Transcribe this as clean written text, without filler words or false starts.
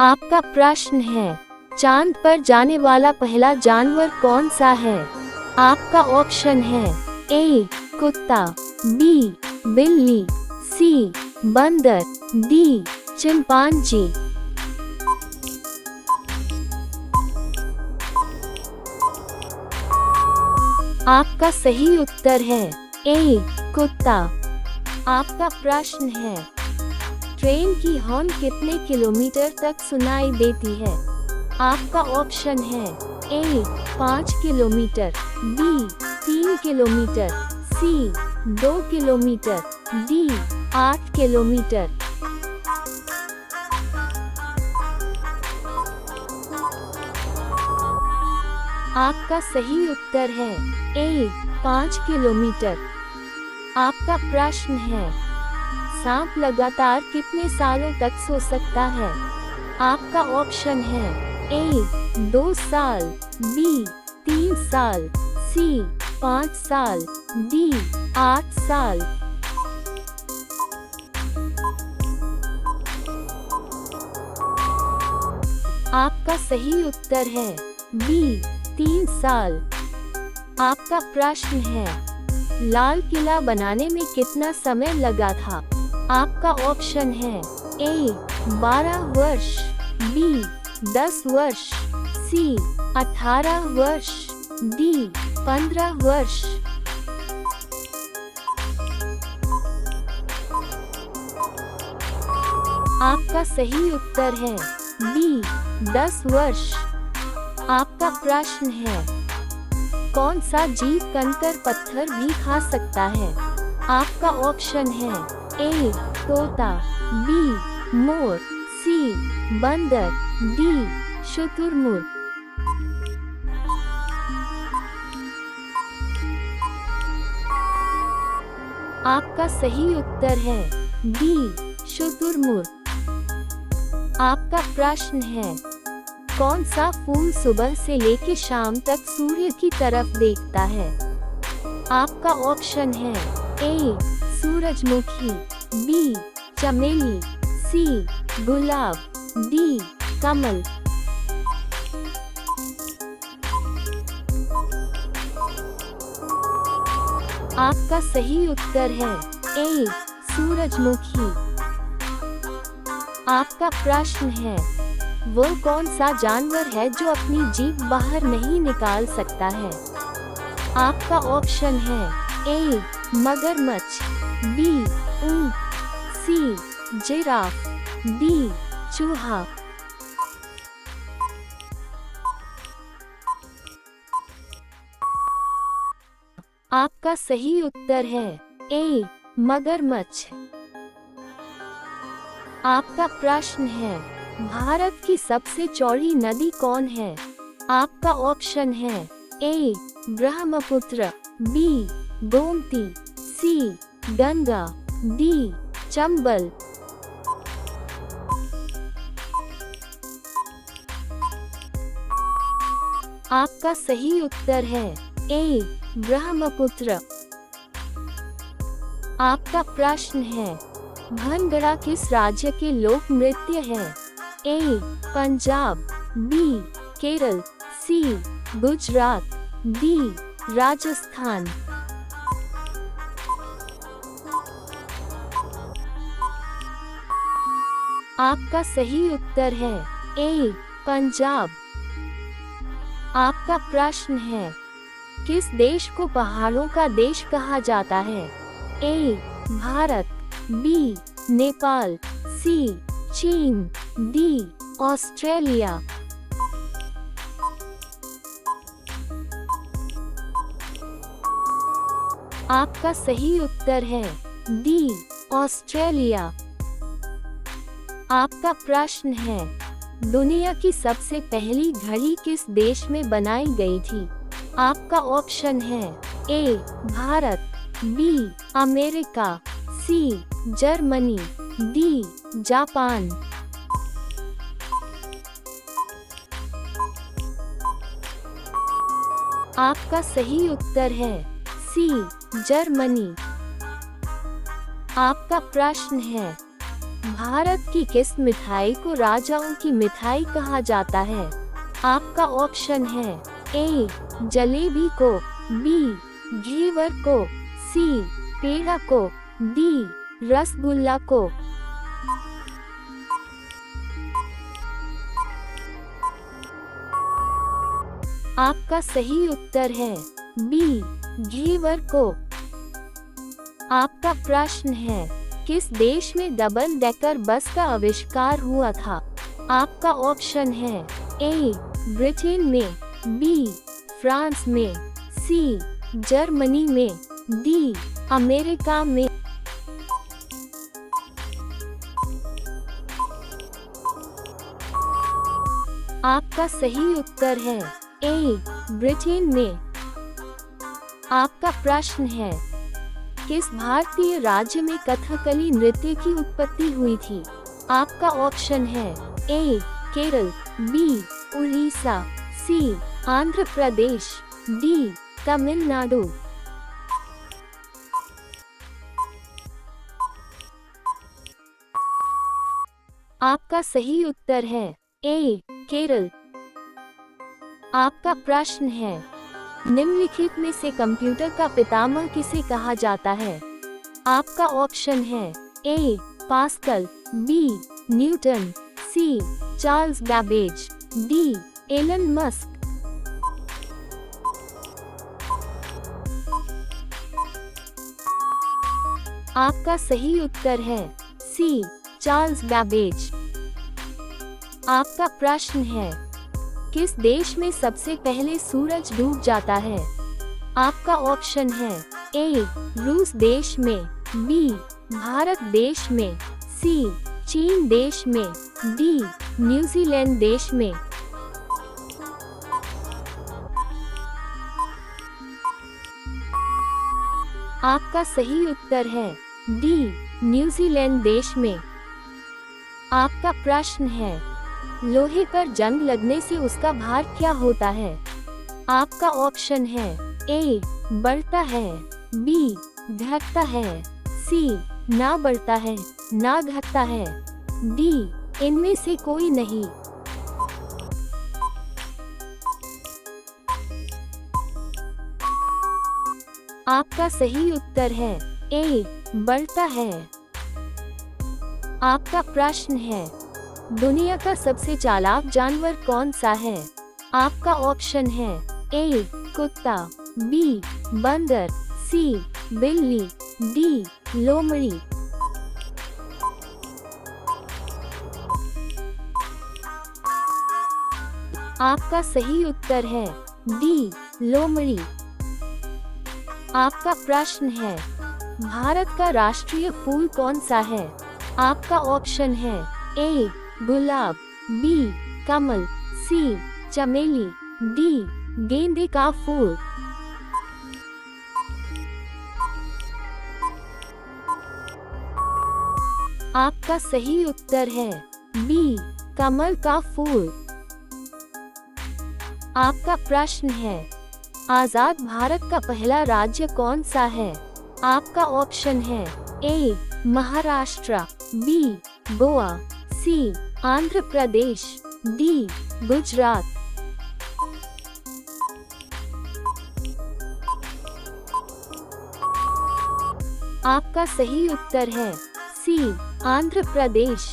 आपका प्रश्न है, चांद पर जाने वाला पहला जानवर कौन सा है? आपका ऑप्शन है ए कुत्ता, बी बिल्ली, सी बंदर, डी चिंपांजी। आपका सही उत्तर है ए कुत्ता। आपका प्रश्न है, ट्रेन की हॉर्न कितने किलोमीटर तक सुनाई देती है? आपका ऑप्शन है ए 5 किलोमीटर, बी 3 किलोमीटर, सी 2 किलोमीटर, डी 8 किलोमीटर। आपका सही उत्तर है ए 5 किलोमीटर। आपका प्रश्न है, सांप लगातार कितने सालों तक सो सकता है? आपका ऑप्शन है ए 2 साल, बी 3 साल, सी 5 साल, डी 8 साल। आपका सही उत्तर है बी 3 साल। आपका प्रश्न है, लाल किला बनाने में कितना समय लगा था? आपका ऑप्शन है ए 12 वर्ष, बी 10 वर्ष, सी 18 वर्ष, डी 15 वर्ष। आपका सही उत्तर है बी 10 वर्ष। आपका प्रश्न है, कौन सा जीव कंकर पत्थर भी खा सकता है? आपका ऑप्शन है ए तोता, बी मोर, सी बंदर, डी शुतुरमुर्ग। आपका सही उत्तर है बी शुतुरमुर्ग। आपका प्रश्न है, कौन सा फूल सुबह से लेकर शाम तक सूर्य की तरफ देखता है? आपका ऑप्शन है ए सूरजमुखी, बी चमेली, सी गुलाब, डी कमल। आपका सही उत्तर है ए सूरजमुखी। आपका प्रश्न है, वो कौन सा जानवर है जो अपनी जीभ बाहर नहीं निकाल सकता है? आपका ऑप्शन है ए मगरमच्छ, बी ऊंट, सी जिराफ, डी चूहा। आपका सही उत्तर है ए मगरमच्छ। आपका प्रश्न है, भारत की सबसे चौड़ी नदी कौन है? आपका ऑप्शन है ए ब्रह्मपुत्र, बी गोमती, सी गंगा, डी चंबल। आपका सही उत्तर है ए ब्रह्मपुत्र। आपका प्रश्न है, भंगड़ा किस राज्य के लोक नृत्य है? ए पंजाब, बी केरल, सी गुजरात, डी राजस्थान। आपका सही उत्तर है ए पंजाब। आपका प्रश्न है, किस देश को पहाड़ों का देश कहा जाता है? ए भारत, बी नेपाल, सी चीन, डी ऑस्ट्रेलिया। आपका सही उत्तर है डी ऑस्ट्रेलिया। आपका प्रश्न है, दुनिया की सबसे पहली घड़ी किस देश में बनाई गई थी? आपका ऑप्शन है A Bharat, B America, C Germany, D Japan. आपका सही उत्तर है सी जर्मनी। आपका प्रश्न है, भारत की किस मिठाई को राजाओं की मिठाई कहा जाता है? आपका ऑप्शन है ए जलेबी को, बी घेवर को, सी पेड़ा को, डी रसगुल्ला को। आपका सही उत्तर है बी घेवर को। आपका प्रश्न है किस देश में डबल डेकर बस का आविष्कार हुआ था? आपका ऑप्शन है ए ब्रिटेन में, बी फ्रांस में, सी जर्मनी में, डी अमेरिका में। आपका सही उत्तर है ए ब्रिटेन में। आपका प्रश्न है किस भारतीय राज्य में कथकली नृत्य की उत्पत्ति हुई थी? आपका ऑप्शन है ए केरल, बी उड़ीसा, सी आंध्र प्रदेश, डी तमिलनाडु। आपका सही उत्तर है ए केरल। आपका प्रश्न है निम्नलिखित में से कंप्यूटर का पितामह किसे कहा जाता है? आपका ऑप्शन है A Pascal, B Newton, C Charles Babbage, D Elon Musk. आपका सही उत्तर है सी चार्ल्स बैबेज। आपका प्रश्न है किस देश में सबसे पहले सूरज डूब जाता है? आपका ऑप्शन है ए रूस देश में, बी भारत देश में, सी चीन देश में, डी न्यूजीलैंड देश में। आपका सही उत्तर है डी न्यूजीलैंड देश में। आपका प्रश्न है लोहे पर जंग लगने से उसका भार क्या होता है? आपका ऑप्शन है ए बढ़ता है, बी घटता है, सी ना बढ़ता है ना घटता है, डी इनमें से कोई नहीं। आपका सही उत्तर है ए बढ़ता है। आपका प्रश्न है दुनिया का सबसे चालाक जानवर कौन सा है? आपका ऑप्शन है ए कुत्ता, बी बंदर, सी बिल्ली, डी लोमड़ी। आपका सही उत्तर है डी लोमड़ी। आपका प्रश्न है भारत का राष्ट्रीय फूल कौन सा है? आपका ऑप्शन है ए गुलाब, बी कमल, सी चमेली, डी गेंदे का फूल। आपका सही उत्तर है बी कमल का फूल। आपका प्रश्न है आजाद भारत का पहला राज्य कौन सा है? आपका ऑप्शन है ए महाराष्ट्र, बी गोवा, सी आंध्र प्रदेश, डी गुजरात। आपका सही उत्तर है सी आंध्र प्रदेश।